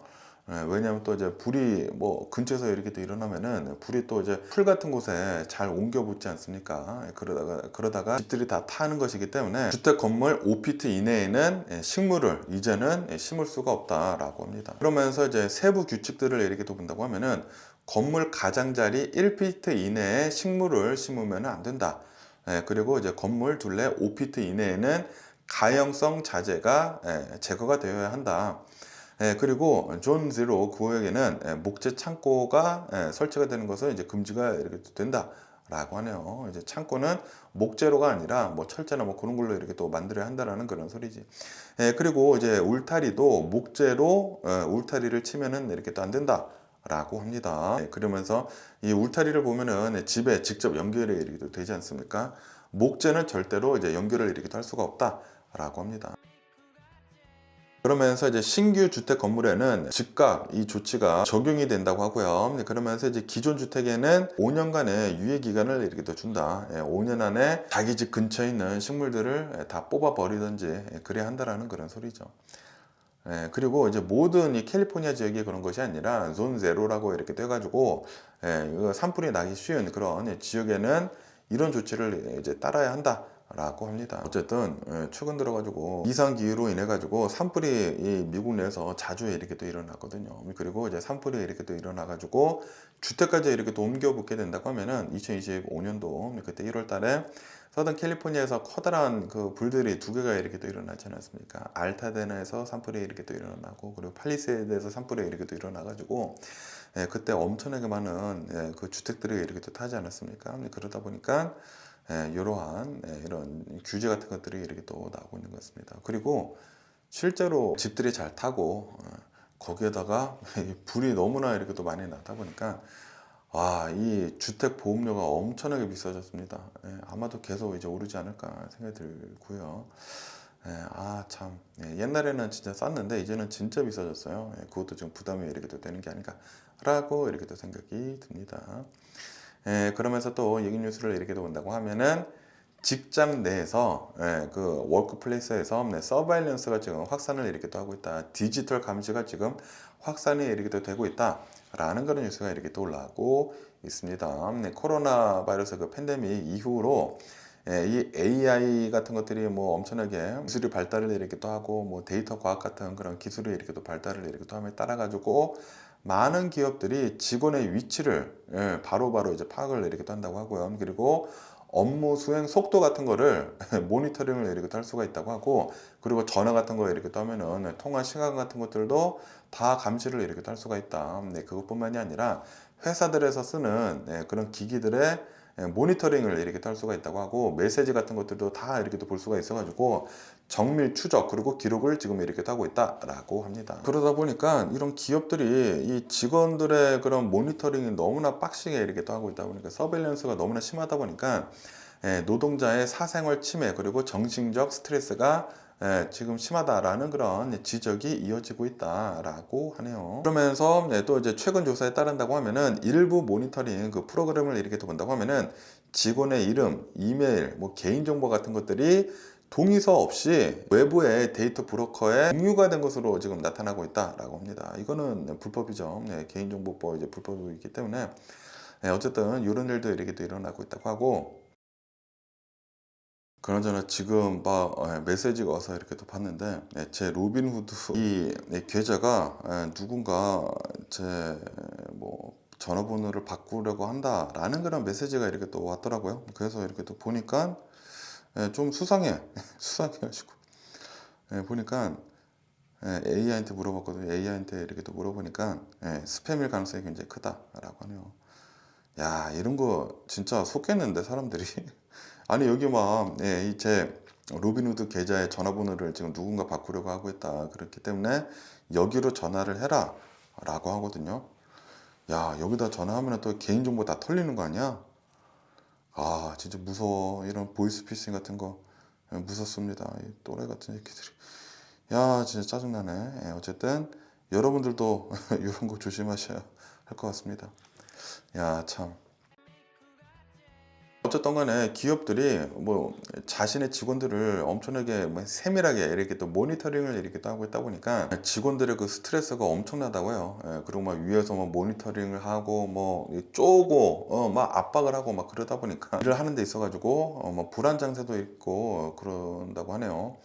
Speaker 1: 왜냐하면 또 이제 불이 뭐 근처에서 이렇게 또 일어나면은 불이 또 이제 풀 같은 곳에 잘 옮겨 붙지 않습니까? 그러다가 집들이 다 타는 것이기 때문에 주택 건물 5피트 이내에는 식물을 이제는 심을 수가 없다라고 합니다. 그러면서 이제 세부 규칙들을 이렇게 또 본다고 하면은 건물 가장자리 1피트 이내에 식물을 심으면 안 된다. 그리고 이제 건물 둘레 5피트 이내에는 가형성 자재가 제거가 되어야 한다. 그리고 존 제로 구역에는 목재 창고가 설치가 되는 것은 이제 금지가 이렇게 된다라고 하네요. 이제 창고는 목재로가 아니라 뭐 철제나 뭐 그런 걸로 이렇게 또 만들어야 한다라는 그런 소리지. 그리고 이제 울타리도 목재로 울타리를 치면은 이렇게 또 안 된다라고 합니다. 그러면서 이 울타리를 보면은 집에 직접 연결이 이렇게 되지 않습니까? 목재는 절대로 이제 연결을 이렇게 할 수가 없다라고 합니다. 그러면서 이제 신규 주택 건물에는 즉각 이 조치가 적용이 된다고 하고요. 그러면서 이제 기존 주택에는 5년간의 유예 기간을 이렇게 더 준다. 5년 안에 자기 집 근처에 있는 식물들을 다 뽑아 버리든지 그래야 한다라는 그런 소리죠. 그리고 이제 모든 이 캘리포니아 지역이 그런 것이 아니라 존 제로라고 이렇게 돼가지고 이거 산불이 나기 쉬운 그런 지역에는 이런 조치를 이제 따라야 한다라고 합니다. 어쨌든 최근 들어가지고 이상 기후로 인해 가지고 산불이 이 미국 내에서 자주 이렇게 또 일어났거든요. 그리고 이제 산불이 이렇게 또 일어나 가지고 주택까지 이렇게 또 옮겨 붙게 된다고 하면은 2025년도 그때 1월 달에 서던 캘리포니아에서 커다란 그 불들이 두 개가 이렇게 또 일어나지 않았습니까? 알타데나에서 산불이 이렇게 또 일어나고, 그리고 팔리세이드에서 산불이 이렇게 또 일어나가지고, 그때 엄청나게 많은 그 주택들이 이렇게 또 타지 않았습니까? 그러다 보니까 이러한 이런 규제 같은 것들이 이렇게 또 나오고 있는 것 같습니다. 그리고 실제로 집들이 잘 타고 거기에다가 불이 너무나 이렇게 또 많이 나다 보니까 와, 이 주택 보험료가 엄청나게 비싸졌습니다. 아마도 계속 이제 오르지 않을까 생각이 들고요. 참. 옛날에는 진짜 쌌는데 이제는 진짜 비싸졌어요. 그것도 지금 부담이 이렇게 또 되는 게 아닌가라고 이렇게 또 생각이 듭니다. 그러면서 또 얘기 뉴스를 이렇게 또 본다고 하면은 직장 내에서 그 워크플레이스에서 서바일런스가 지금 확산을 이렇게 또 하고 있다. 디지털 감시가 지금 확산이 이렇게 또 되고 있다라는 그런 뉴스가 이렇게 또 올라오고 있습니다. 코로나 바이러스 그 팬데믹 이후로 이 AI 같은 것들이 뭐 엄청나게 기술이 발달을 이렇게 또 하고 뭐 데이터 과학 같은 그런 기술이 이렇게 또 발달을 이렇게 또 함에 따라 가지고 많은 기업들이 직원의 위치를 바로바로 이제 파악을 이렇게 또 한다고 하고요. 그리고 업무 수행 속도 같은 거를 모니터링을 이렇게 할 수가 있다고 하고, 그리고 전화 같은 거 이렇게 떠면은 통화 시간 같은 것들도 다 감시를 이렇게 할 수가 있다. 그것뿐만이 아니라 회사들에서 쓰는 그런 기기들의 모니터링을 이렇게 할 수가 있다고 하고, 메시지 같은 것들도 다 이렇게 볼 수가 있어가지고 정밀 추적 그리고 기록을 지금 이렇게 하고 있다라고 합니다. 그러다 보니까 이런 기업들이 이 직원들의 그런 모니터링이 너무나 빡시게 이렇게 또 하고 있다 보니까 서베일런스가 너무나 심하다 보니까 노동자의 사생활 침해 그리고 정신적 스트레스가 지금 심하다라는 그런 지적이 이어지고 있다라고 하네요. 그러면서 또 이제 최근 조사에 따른다고 하면은 일부 모니터링 그 프로그램을 이렇게 또 본다고 하면은 직원의 이름, 이메일, 뭐 개인정보 같은 것들이 동의서 없이 외부의 데이터 브로커에 공유가 된 것으로 지금 나타나고 있다라고 합니다. 이거는 불법이죠. 개인정보법 이제 불법이기 때문에 어쨌든 이런 일도 이렇게 또 일어나고 있다고 하고, 그나저나 지금 막 메시지가 와서 이렇게 또 봤는데 제 로빈후드 이 계좌가 누군가 제 뭐 전화번호를 바꾸려고 한다라는 그런 메시지가 이렇게 또 왔더라고요. 그래서 이렇게 또 보니까 좀 수상해. 수상해가지고 보니까 AI한테 물어봤거든요. AI한테 이렇게 또 물어보니까 스팸일 가능성이 굉장히 크다라고 하네요. 야, 이런 거 진짜 속겠는데 사람들이. 아니 여기 막 제 로빈후드 계좌의 전화번호를 지금 누군가 바꾸려고 하고 있다. 그렇기 때문에 여기로 전화를 해라 라고 하거든요. 야, 여기다 전화하면 또 개인정보 다 털리는 거 아니야? 진짜 무서워. 이런 보이스피싱 같은 거 무섭습니다. 이 또라이 같은 새끼들이. 야, 진짜 짜증나네. 어쨌든 여러분들도 이런 거 조심하셔야 할 것 같습니다. 야, 참. 어쨌든 간에 기업들이 뭐 자신의 직원들을 엄청나게 뭐 세밀하게 이렇게 또 모니터링을 이렇게 또 하고 있다 보니까 직원들의 그 스트레스가 엄청나다고요. 그리고 막 위에서 막 모니터링을 하고 뭐 쪼고 막 압박을 하고 막 그러다 보니까 일을 하는 데 있어 가지고 뭐 불안 장세도 있고 그런다고 하네요.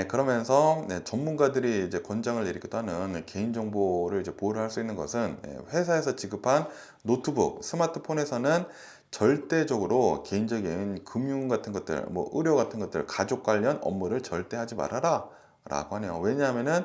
Speaker 1: 그러면서 전문가들이 이제 권장을 이렇게 또 하는 개인정보를 이제 보호를 할 수 있는 것은 회사에서 지급한 노트북, 스마트폰에서는 절대적으로 개인적인 금융 같은 것들, 뭐 의료 같은 것들, 가족 관련 업무를 절대 하지 말아라 라고 하네요. 왜냐하면은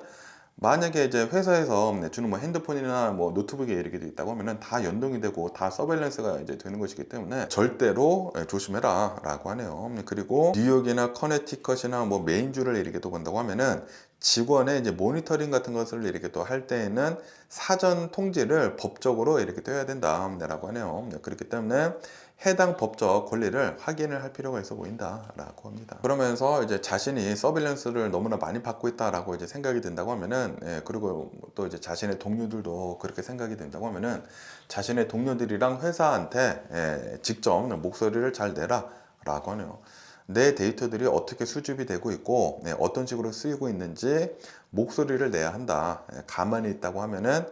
Speaker 1: 만약에 이제 회사에서 주는 뭐 핸드폰이나 뭐 노트북에 이렇게 돼 있다고 하면은 다 연동이 되고 다 서베일런스가 이제 되는 것이기 때문에 절대로 조심해라 라고 하네요. 그리고 뉴욕이나 커네티컷이나 뭐 메인주를 이렇게 또 본다고 하면은 직원의 이제 모니터링 같은 것을 이렇게 또 할 때에는 사전 통지를 법적으로 이렇게 또 해야 된다라고 하네요. 그렇기 때문에 해당 법적 권리를 확인을 할 필요가 있어 보인다라고 합니다. 그러면서 이제 자신이 서빌런스를 너무나 많이 받고 있다라고 이제 생각이 든다고 하면은 그리고 또 이제 자신의 동료들도 그렇게 생각이 된다고 하면은 자신의 동료들이랑 회사한테 직접 목소리를 잘 내라라고 하네요. 내 데이터들이 어떻게 수집이 되고 있고 어떤 식으로 쓰이고 있는지 목소리를 내야 한다. 가만히 있다고 하면은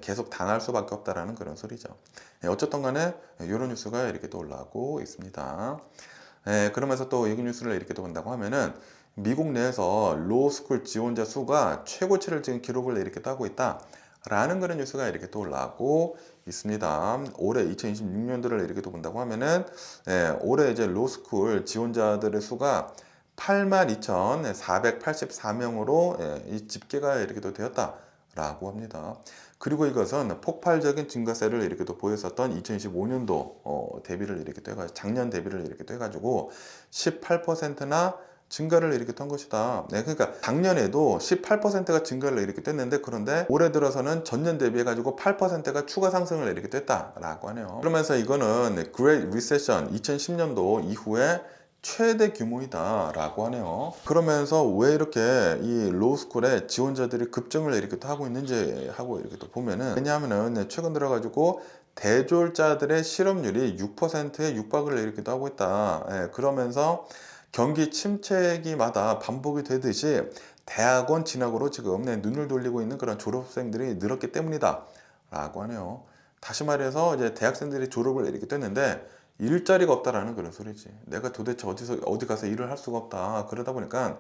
Speaker 1: 계속 당할 수밖에 없다라는 그런 소리죠. 어쨌든 간에 이런 뉴스가 이렇게 또 올라오고 있습니다. 그러면서 또 이 뉴스를 이렇게 또 본다고 하면은 미국 내에서 로스쿨 지원자 수가 최고치를 지금 기록을 이렇게 따고 있다. 라는 그런 뉴스가 이렇게 또 올라오고 있습니다. 올해 2026년도를 이렇게 또 본다고 하면은 올해 이제 로스쿨 지원자들의 수가 82,484명으로 이 집계가 이렇게 또 되었다라고 합니다. 그리고 이것은 폭발적인 증가세를 이렇게 또 보였었던 2025년도 대비를 이렇게 또 해가지고 작년 대비를 이렇게 또 해가지고 18%나 증가를 이렇게 한 것이다. 그러니까 작년에도 18%가 증가를 이렇게 됐는데 그런데 올해 들어서는 전년 대비해 가지고 8%가 추가 상승을 이렇게 됐다라고 하네요. 그러면서 이거는 Great Recession 2010년도 이후에 최대 규모이다라고 하네요. 그러면서 왜 이렇게 이 로스쿨에 지원자들이 급증을 이렇게 또 하고 있는지 하고 이렇게 또 보면은 왜냐하면은 최근 들어가지고 대졸자들의 실업률이 6%에 육박을 이렇게 또 하고 있다. 그러면서 경기 침체기마다 반복이 되듯이 대학원 진학으로 지금 눈을 돌리고 있는 그런 졸업생들이 늘었기 때문이다 라고 하네요. 다시 말해서 이제 대학생들이 졸업을 이렇게 됐는데 일자리가 없다라는 그런 소리지. 내가 도대체 어디 가서 일을 할 수가 없다. 그러다 보니까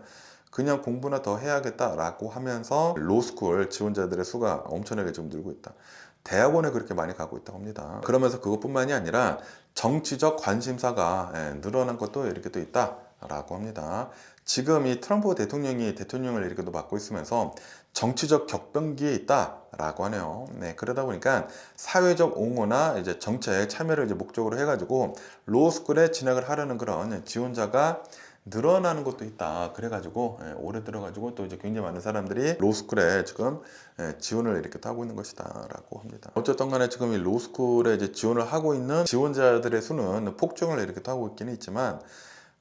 Speaker 1: 그냥 공부나 더 해야겠다라고 하면서 로스쿨 지원자들의 수가 엄청나게 좀 늘고 있다. 대학원에 그렇게 많이 가고 있다고 합니다. 그러면서 그것뿐만이 아니라 정치적 관심사가 늘어난 것도 이렇게 또 있다. 라고 합니다. 지금 이 트럼프 대통령이 대통령을 이렇게 또 맡고 있으면서 정치적 격변기에 있다라고 하네요. 그러다 보니까 사회적 옹호나 이제 정책 참여를 이제 목적으로 해가지고 로스쿨에 진학을 하려는 그런 지원자가 늘어나는 것도 있다. 그래가지고 올해 들어가지고 또 이제 굉장히 많은 사람들이 로스쿨에 지금 지원을 이렇게 하고 있는 것이다라고 합니다. 어쨌든 간에 지금 이 로스쿨에 이제 지원을 하고 있는 지원자들의 수는 폭증을 이렇게 하고 있기는 있지만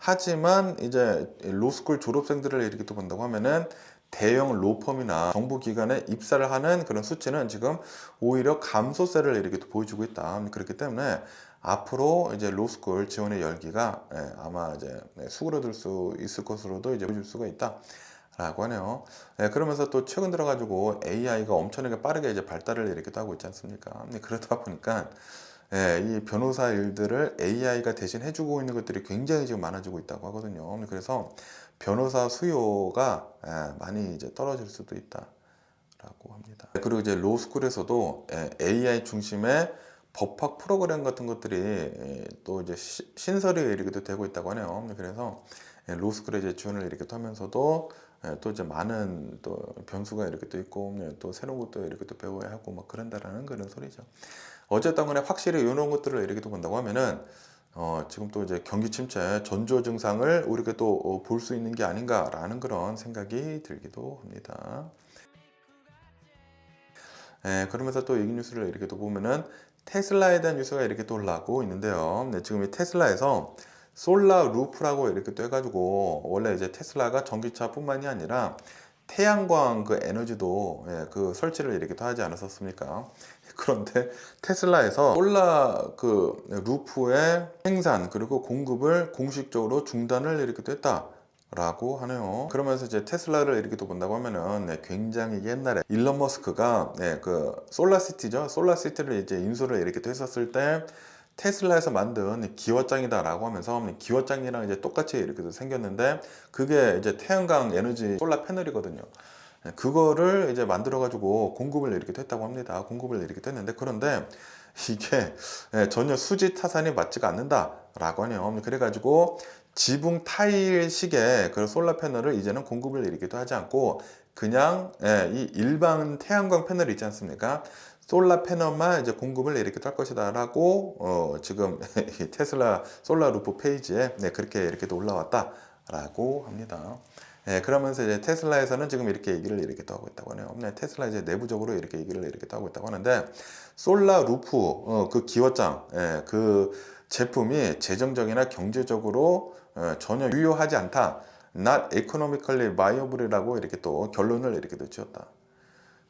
Speaker 1: 하지만 이제 로스쿨 졸업생들을 이렇게 또 본다고 하면은 대형 로펌이나 정부기관에 입사를 하는 그런 수치는 지금 오히려 감소세를 이렇게 또 보여주고 있다. 그렇기 때문에 앞으로 이제 로스쿨 지원의 열기가 아마 이제 수그러들 수 있을 것으로도 이제 보여줄 수가 있다. 라고 하네요. 그러면서 또 최근 들어가지고 AI가 엄청나게 빠르게 이제 발달을 이렇게 또 하고 있지 않습니까? 그러다 보니까 이 변호사 일들을 AI가 대신 해주고 있는 것들이 굉장히 지금 많아지고 있다고 하거든요. 그래서 변호사 수요가 많이 이제 떨어질 수도 있다라고 합니다. 그리고 이제 로스쿨에서도 AI 중심의 법학 프로그램 같은 것들이 또 이제 신설이 이렇게 되고 있다고 하네요. 그래서 로스쿨에 이제 지원을 이렇게 하면서도 또 이제 많은 또 변수가 이렇게 또 있고 또 새로운 것도 이렇게 또 배워야 하고 막 그런다라는 그런 소리죠. 어쨌든 간에 확실히 이런 것들을 이렇게 또 본다고 하면은 지금 또 이제 경기 침체 전조 증상을 우리가 또 볼 수 있는 게 아닌가라는 그런 생각이 들기도 합니다. 그러면서 또 이 뉴스를 이렇게 또 보면은 테슬라에 대한 뉴스가 이렇게 또 올라오고 있는데요. 지금 이 테슬라에서 솔라 루프라고 이렇게 또 해가지고 원래 이제 테슬라가 전기차뿐만이 아니라 태양광 그 에너지도 그 설치를 이렇게 또 하지 않았었습니까? 그런데 테슬라에서 솔라 그 루프의 생산 그리고 공급을 공식적으로 중단을 이렇게 또 했다라고 하네요. 그러면서 이제 테슬라를 이렇게 또 본다고 하면은 굉장히 옛날에 일론 머스크가 그 솔라시티죠. 솔라시티를 이제 인수를 이렇게 또 했었을 때 테슬라에서 만든 기와장이다라고 하면서 기와장이랑 이제 똑같이 이렇게 생겼는데 그게 이제 태양광 에너지 솔라 패널이거든요. 그거를 이제 만들어 가지고 공급을 이렇게 했다고 합니다. 공급을 이렇게 했는데 그런데 이게 전혀 수지 타산이 맞지가 않는다라고 하네요. 그래 가지고 지붕 타일식의 그런 솔라 패널을 이제는 공급을 이렇게 하지 않고 그냥 이 일반 태양광 패널 있지 않습니까? 솔라 패널만 이제 공급을 이렇게 할 것이다라고 지금 테슬라 솔라 루프 페이지에 그렇게 이렇게 올라왔다라고 합니다. 그러면서 이제 테슬라에서는 지금 이렇게 얘기를 이렇게 또 하고 있다고 하네요. 테슬라 이제 내부적으로 이렇게 얘기를 이렇게 또 하고 있다고 하는데 솔라 루프 그 기워장 그 제품이 재정적이나 경제적으로 전혀 유효하지 않다. Not economically viable이라고 이렇게 또 결론을 이렇게 또 지었다.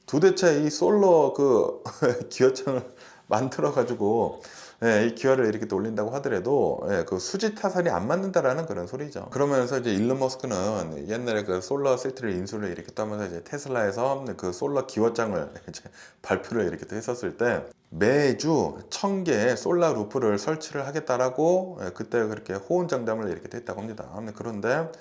Speaker 1: 도대체 이 솔러 그 기어장을 만들어 가지고 이 기여를 이렇게 또 올린다고 하더라도 그 수지 타산이 안 맞는다라는 그런 소리죠. 그러면서 이제 일론 머스크는 옛날에 그 솔러 시티를 인수를 이렇게 또 하면서 이제 테슬라에서 그 솔러 기원장을 이제 발표를 이렇게 또 했었을 때 매주 1000개의 솔라 루프를 설치를 하겠다라고 그때 그렇게 호언장담을 이렇게 했다고 합니다. 그런데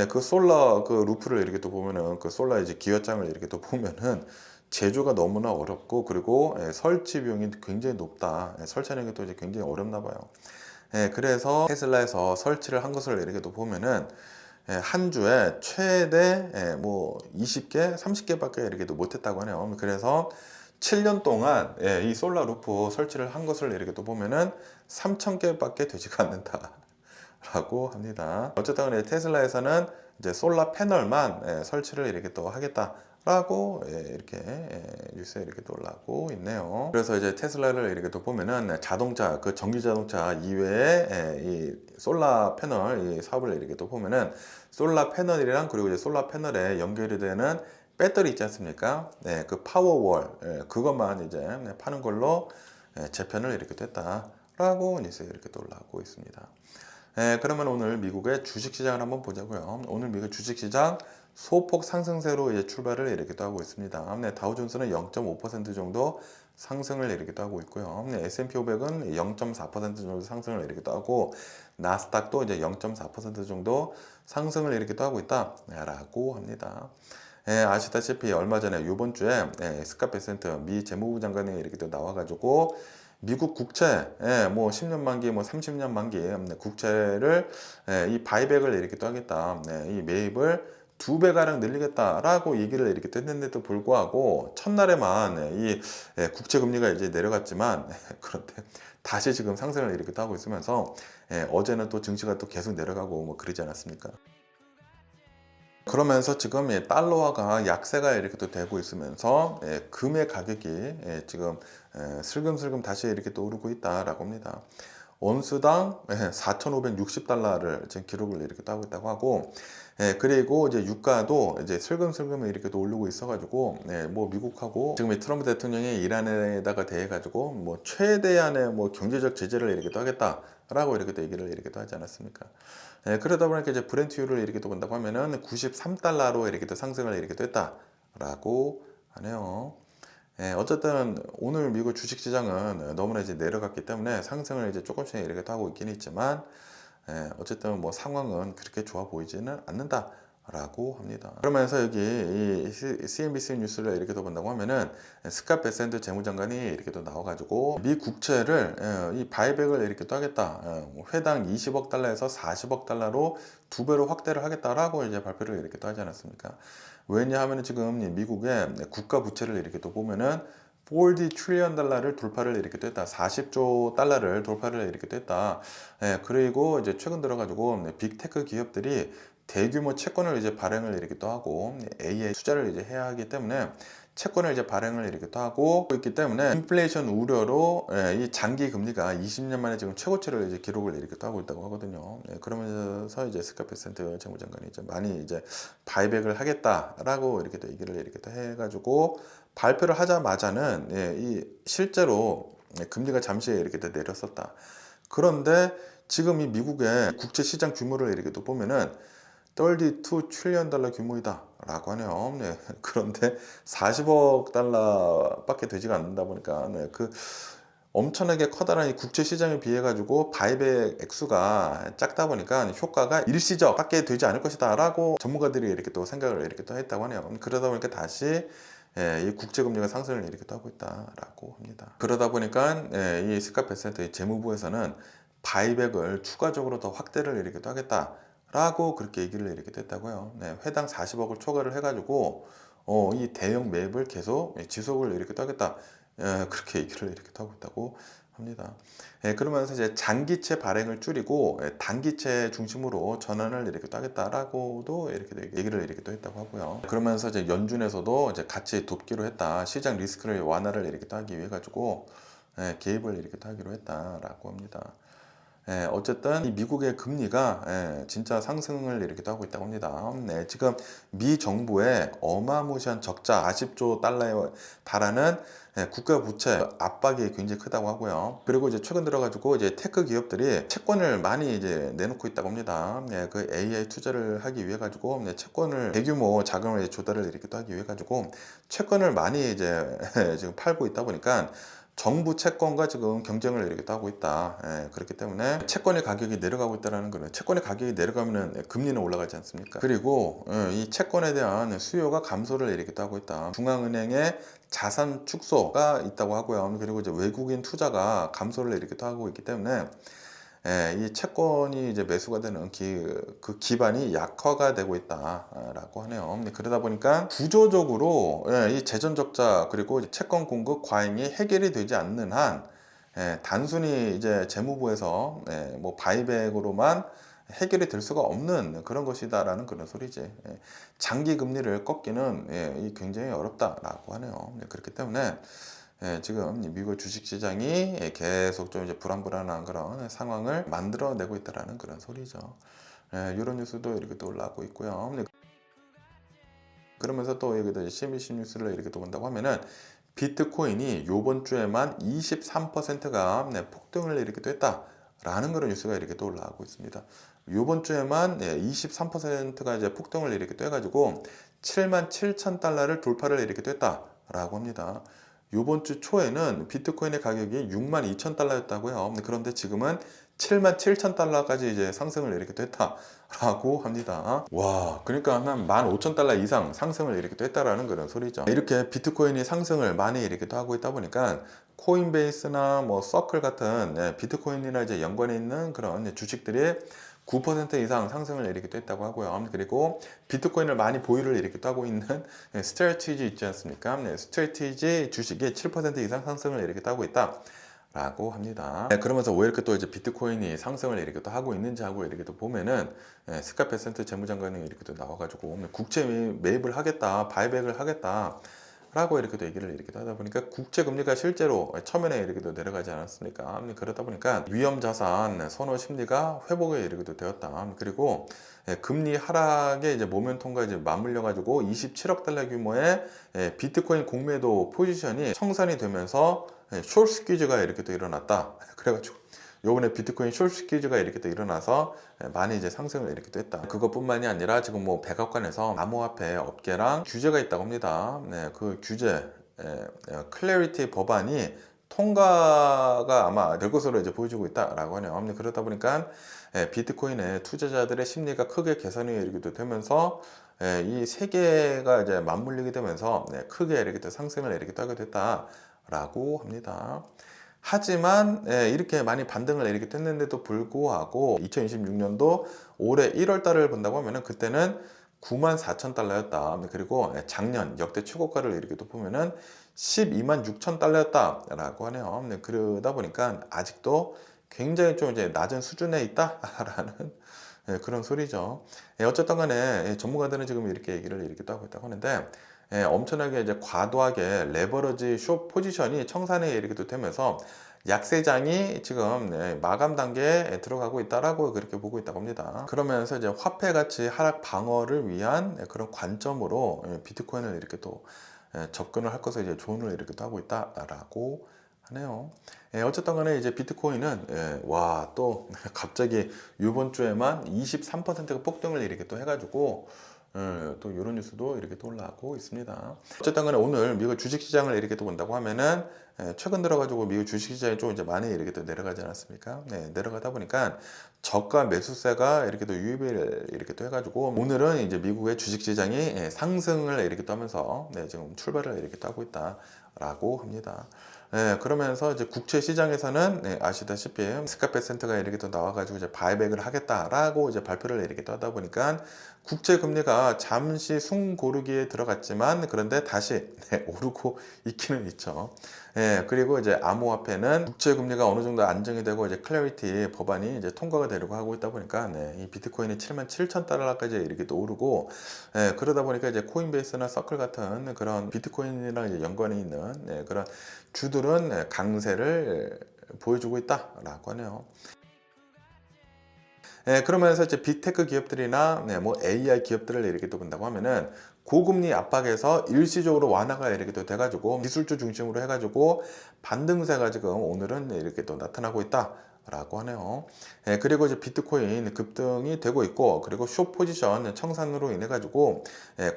Speaker 1: 그 솔라 그 루프를 이렇게 또 보면은 그 솔라 이제 기여장을 이렇게 또 보면은 제조가 너무나 어렵고 그리고 설치 비용이 굉장히 높다. 설치하는 게 또 이제 굉장히 어렵나 봐요. 그래서 테슬라에서 설치를 한 것을 이렇게 또 보면은 한 주에 최대 뭐 20개, 30개밖에 이렇게 못했다고 하네요. 그래서 7년 동안 이 솔라 루프 설치를 한 것을 이렇게 또 보면은 3,000개밖에 되지가 않는다라고 합니다. 어쨌든 간에 테슬라에서는 이제 솔라 패널만 설치를 이렇게 또 하겠다라고 이렇게 뉴스에 이렇게 또 올라오고 있네요. 그래서 이제 테슬라를 이렇게 또 보면은 자동차 그 전기 자동차 이외에 이 솔라 패널 이 사업을 이렇게 또 보면은 솔라 패널이랑 그리고 이제 솔라 패널에 연결이 되는 배터리 있지 않습니까? 그 파워월 그것만 이제 파는 걸로 재편을 이렇게 됐다라고 뉴스에 이렇게 또 올라오고 있습니다. 그러면 오늘 미국의 주식시장을 한번 보자고요. 오늘 미국 주식시장 소폭 상승세로 이제 출발을 이렇게 또 하고 있습니다. 다우존스는 0.5% 정도 상승을 이렇게 또 하고 있고요. S&P 500은 0.4% 정도 상승을 이렇게 또 하고 나스닥도 이제 0.4% 정도 상승을 이렇게 또 하고 있다라고 합니다. 아시다시피 얼마 전에 이번 주에 스캇 베센트 미 재무부 장관이 이렇게 또 나와가지고 미국 국채, 뭐 10년 만기, 뭐 30년 만기 국채를 이 바이백을 이렇게 또 하겠다, 이 매입을 2배가량 늘리겠다라고 얘기를 이렇게 했는데도 불구하고 첫날에만 이 국채 금리가 이제 내려갔지만 그런데 다시 지금 상승을 이렇게 또 하고 있으면서 어제는 또 증시가 또 계속 내려가고 뭐 그러지 않았습니까? 그러면서 지금 달러화가 약세가 이렇게 또 되고 있으면서 금의 가격이 지금 슬금슬금 다시 이렇게 또 오르고 있다라고 합니다. 온수당 4,560달러를 지금 기록을 이렇게 따고 있다고 하고, 그리고 이제 유가도 이제 슬금슬금 이렇게 또 오르고 있어가지고, 뭐 미국하고 지금 이 트럼프 대통령이 이란에다가 대해가지고 뭐 최대한의 뭐 경제적 제재를 이렇게 또 하겠다라고 이렇게 또 얘기를 이렇게 또 하지 않았습니까? 그러다 보니까 이제 브렌트유를 이렇게 또 본다고 하면은 93달러로 이렇게 또 상승을 이렇게 또 했다라고 하네요. 어쨌든 오늘 미국 주식시장은 너무나 이제 내려갔기 때문에 상승을 이제 조금씩 이렇게 또 하고 있긴 있지만, 어쨌든 뭐 상황은 그렇게 좋아 보이지는 않는다라고 합니다. 그러면서 여기 이 CNBC 뉴스를 이렇게 또 본다고 하면은 스캇 베센트 재무장관이 이렇게 또 나와가지고 미 국채를 이 바이백을 이렇게 또 하겠다, 회당 20억 달러에서 40억 달러로 2배로 확대를 하겠다라고 이제 발표를 이렇게 또 하지 않았습니까? 왜냐하면 지금 미국의 국가 부채를 이렇게 또 보면은 40 트릴리언 달러를 돌파를 이렇게 됐다. 40조 달러를 돌파를 이렇게 됐다. 그리고 이제 최근 들어가지고 빅테크 기업들이 대규모 채권을 이제 발행을 이렇게 또 하고 A에 투자를 이제 해야 하기 때문에 채권을 이제 발행을 이렇게 또 하고 있기 때문에 인플레이션 우려로 이 장기 금리가 20년 만에 지금 최고치를 이제 기록을 이렇게 또 하고 있다고 하거든요. 그러면서 이제 스캇 베센트 재무장관이 이제 많이 이제 바이백을 하겠다라고 이렇게 또 얘기를 이렇게 또 해가지고 발표를 하자마자는 이 실제로 금리가 잠시 이렇게 또 내렸었다. 그런데 지금 이 미국의 국채 시장 규모를 이렇게 또 보면은 32 트릴리언 달러 규모이다 라고 하네요. 그런데 40억 달러밖에 되지가 않는다 보니까 그 엄청나게 커다란 이 국채 시장에 비해 가지고 바이백 액수가 작다 보니까 효과가 일시적 밖에 되지 않을 것이다 라고 전문가들이 이렇게 또 생각을 이렇게 또 했다고 하네요. 그러다 보니까 다시 이 국제 금리가 상승을 이렇게 또 하고 있다라고 합니다. 그러다 보니까 이 스캇 베센트 재무부에서는 바이백을 추가적으로 더 확대를 이렇게 또 하겠다라고 그렇게 얘기를 이렇게 됐다고요. 회당 40억을 초과를 해가지고 이 대형 매입을 계속 지속을 이렇게 또 하겠다. 그렇게 얘기를 이렇게 하고 있다고 합니다. 그러면서 이제 장기채 발행을 줄이고 단기채 중심으로 전환을 이렇게 또 하겠다라고도 이렇게 얘기를 이렇게 또 했다고 하고요. 그러면서 이제 연준에서도 이제 같이 돕기로 했다. 시장 리스크를 완화를 이렇게 또 하기 위해 가지고 개입을 이렇게 또 하기로 했다라고 합니다. 어쨌든 이 미국의 금리가 진짜 상승을 일으키기도 하고 있다고 합니다. 지금 미 정부의 어마무시한 적자 40조 달러에 달하는 국가 부채 압박이 굉장히 크다고 하고요. 그리고 이제 최근 들어가지고 이제 테크 기업들이 채권을 많이 이제 내놓고 있다고 합니다. 그 AI 투자를 하기 위해 가지고 채권을 대규모 자금을 조달을 일으키기도 하기 위해 가지고 채권을 많이 이제 지금 팔고 있다 보니까 정부 채권과 지금 경쟁을 이렇게 하고 있다. 그렇기 때문에 채권의 가격이 내려가고 있다는 거는 채권의 가격이 내려가면 금리는 올라가지 않습니까? 그리고 이 채권에 대한 수요가 감소를 이렇게 하고 있다. 중앙은행의 자산 축소가 있다고 하고요. 그리고 이제 외국인 투자가 감소를 이렇게 하고 있기 때문에 이 채권이 이제 매수가 되는 그 기반이 약화가 되고 있다라고 하네요. 그러다 보니까 구조적으로 이 재정 적자 그리고 채권 공급 과잉이 해결이 되지 않는 한 단순히 이제 재무부에서 뭐 바이백으로만 해결이 될 수가 없는 그런 것이다라는 그런 소리지. 장기 금리를 꺾기는 이 굉장히 어렵다라고 하네요. 그렇기 때문에 지금 미국 주식시장이 계속 좀 이제 불안불안한 그런 상황을 만들어내고 있다라는 그런 소리죠. 이런 뉴스도 이렇게 또 올라오고 있고요. 그러면서 또 여기도 CNBC 뉴스를 이렇게 또 본다고 하면은 비트코인이 요번 주에만 23%가 폭등을 이렇게 또 했다라는 그런 뉴스가 이렇게 또 올라오고 있습니다. 요번 주에만 23%가 이제 폭등을 이렇게 또 해가지고 77,000달러를 돌파를 이렇게 또 했다라고 합니다. 요번 주 초에는 비트코인의 가격이 62,000달러였다고요. 그런데 지금은 77,000달러까지 이제 상승을 이렇게 됐다라고 합니다. 와, 그러니까 한 15,000달러 이상 상승을 이렇게 됐다라는 그런 소리죠. 이렇게 비트코인이 상승을 많이 이렇게 또 하고 있다 보니까 코인베이스나 뭐 서클 같은 비트코인이나 이제 연관에 있는 그런 주식들이 9% 이상 상승을 이렇게 했다고 하고요. 그리고 비트코인을 많이 보유를 이렇게 하고 있는 스트래티지 있지 않습니까? 스트래티지 주식이 7% 이상 상승을 이렇게 하고 있다라고 합니다. 그러면서 왜 이렇게 또 이제 비트코인이 상승을 이렇게 또 하고 있는지 하고 이렇게 또 보면은 스카페센트 재무장관이 이렇게 또 나와가지고 국채 매입을 하겠다, 바이백을 하겠다. 라고 이렇게 또 얘기를 이렇게 하다 보니까 국제 금리가 실제로 처음에는 이렇게 또 내려가지 않았습니까? 그러다 보니까 위험 자산 선호 심리가 회복에 이렇게 또 되었다. 그리고 금리 하락의 이제 모멘텀과 이제 맞물려 가지고 27억 달러 규모의 비트코인 공매도 포지션이 청산이 되면서 숏 스퀴즈가 이렇게 또 일어났다. 그래가지고 요번에 비트코인 숏 스퀴즈가 이렇게 또 일어나서 많이 이제 상승을 이렇게 또 했다. 그것뿐만이 아니라 지금 뭐 백악관에서 암호화폐 업계랑 규제가 있다고 합니다. 그 규제, 클래리티 법안이 통과가 아마 될 것으로 이제 보여지고 있다라고 하네요. 그러다 보니까 비트코인의 투자자들의 심리가 크게 개선이 이렇게 또 되면서 이 세 개가 이제 맞물리게 되면서 크게 이렇게 또 상승을 이렇게 또 하게 됐다라고 합니다. 하지만 이렇게 많이 반등을 이렇게 했는데도 불구하고 2026년도 올해 1월 달을 본다고 하면은 그때는 94,000달러였다. 그리고 작년 역대 최고가를 이렇게 또 보면은 126,000달러였다라고 하네요. 그러다 보니까 아직도 굉장히 좀 이제 낮은 수준에 있다라는 그런 소리죠. 어쨌든 간에 전문가들은 지금 이렇게 얘기를 이렇게 또 하고 있다고 하는데 엄청나게 이제 과도하게 레버러지 숏 포지션이 청산에 이렇게 또 되면서 약세장이 지금 마감 단계에 들어가고 있다라고 그렇게 보고 있다고 합니다. 그러면서 이제 화폐 가치 하락 방어를 위한 그런 관점으로 비트코인을 이렇게 또 접근을 할 것을 이제 조언을 이렇게 또 하고 있다라고 하네요. 어쨌든 간에 이제 비트코인은 와, 또 갑자기 이번 주에만 23%가 폭등을 이렇게 또 해가지고 또 이런 뉴스도 이렇게 또 올라오고 있습니다. 어쨌든 간에 오늘 미국 주식시장을 이렇게 또 본다고 하면은 최근 들어가지고 미국 주식시장이 좀 이제 많이 이렇게 또 내려가지 않았습니까? 내려가다 보니까 저가 매수세가 이렇게 또 유입을 이렇게 또 해가지고 오늘은 이제 미국의 주식시장이 상승을 이렇게 또 하면서 지금 출발을 이렇게 또 하고 있다라고 합니다. 그러면서 이제 국채 시장에서는 아시다시피 스카페센터가 이렇게 또 나와가지고 이제 바이백을 하겠다라고 이제 발표를 이렇게 또 하다 보니까 국채 금리가 잠시 숨고르기에 들어갔지만 그런데 다시 오르고 있기는 있죠. 그리고 이제 암호화폐는 국채 금리가 어느 정도 안정이 되고 이제 클래리티 법안이 이제 통과가 되려고 하고 있다 보니까 이 비트코인이 77,000달러까지 이렇게 또 오르고 그러다 보니까 이제 코인베이스나 서클 같은 그런 비트코인이랑 이제 연관이 있는 그런 주들은 강세를 보여주고 있다라고 하네요. 그러면서 이제 빅테크 기업들이나 뭐 AI 기업들을 이렇게 또 본다고 하면은 고금리 압박에서 일시적으로 완화가 이렇게 또 돼가지고 기술주 중심으로 해가지고 반등세가 지금 오늘은 이렇게 또 나타나고 있다. 라고 하네요. 그리고 이제 비트코인 급등이 되고 있고, 그리고 숏 포지션 청산으로 인해 가지고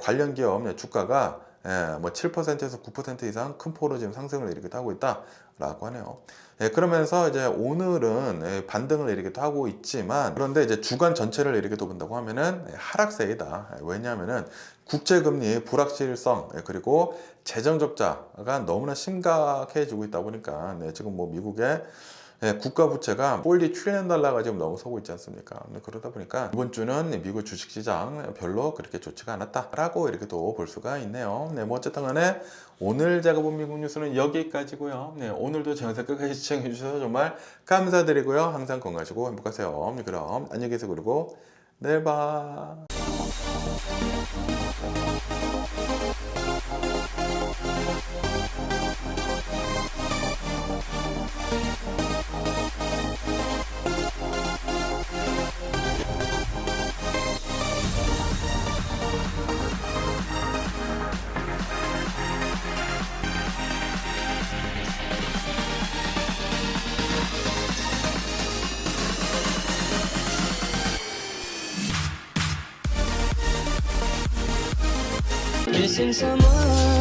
Speaker 1: 관련 기업 주가가 뭐 7%에서 9% 이상 큰 폭으로 지금 상승을 이렇게 하고 있다라고 하네요. 그러면서 이제 오늘은 반등을 이렇게 또 하고 있지만, 그런데 이제 주간 전체를 이렇게 또 본다고 하면은 하락세이다. 왜냐하면은 국제금리 불확실성, 그리고 재정 적자가 너무나 심각해지고 있다 보니까 지금 뭐 미국의 국가 부채가 폴리 트릴리언 달러가 지금 넘어서고 있지 않습니까? 그러다 보니까 이번 주는 미국 주식시장 별로 그렇게 좋지가 않았다라고 이렇게 또 볼 수가 있네요. 뭐 어쨌든 간에 오늘 제가 본 미국 뉴스는 여기까지고요. 오늘도 제 영상 끝까지 시청해 주셔서 정말 감사드리고요. 항상 건강하시고 행복하세요. 그럼 안녕히 계세요. 그리고 내일 봐.
Speaker 2: Missing someone